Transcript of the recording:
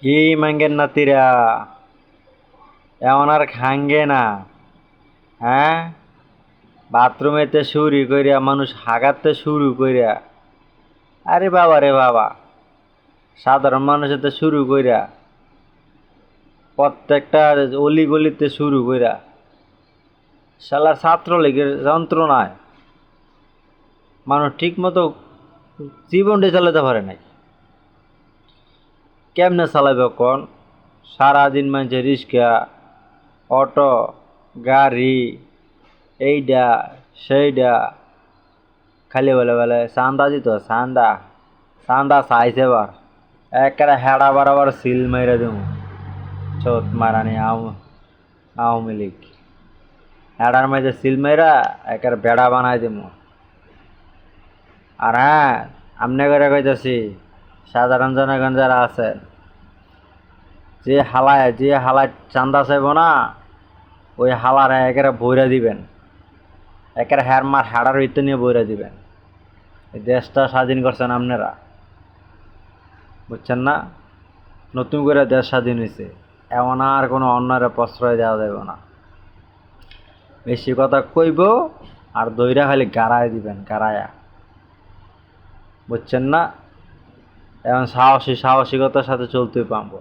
কি মাঙ্গের নাতিরা এমন আর খাঙ্গে না। হ্যাঁ, বাথরুমেতে শুরু কইরা মানুষ হাগাতে শুরু কইরা, আরে বাবা রে বাবা, সাধারণ মানুষেতে শুরু কইরা প্রত্যেকটা অলি গলিতে শুরু কইরা শালার ছাত্রলীগের যন্ত্রণায় মানুষ ঠিক মতো জীবনটা চালাতে পারে নাই। কেমনে চালাবে কোন? সারাদিন মানুষে রিক্সা, অটো, গাড়ি, এইডা সেইডা, খালি বলে বলে চান্দা দিত, চান্দা চান্দা চাইছে বার একেবারে হেডা বরাবর সিল মেরে দেব। চোত মারানি আওয়ামী লীগ হেডার মাঝে সিল মেরা একের বেড়া বানাই দেব। আর হ্যাঁ, আমনে করে কইতেছি সাধারণ জনগণ যারা আছে, যে হালায় চান্দা চাইব না, ওই হালার একেবারে বইরা দিবেন, একেবারে হেডার ভিতরে নিয়ে বইরা দিবেন। এই দেশটা স্বাধীন করছেন আপনারা, বুঝছেন না? নতুন করে দেশ স্বাধীন হয়েছে, এমন আর কোনো অন্যায়ের প্রশ্রয় দেওয়া যাবে না। বেশি কথা কইব আর দইরা খালি গাড়ায় দিবেন, গাড়ায়া, বুঝছেন না? এখন সাহসিকতার সাথে চলতে পারবো।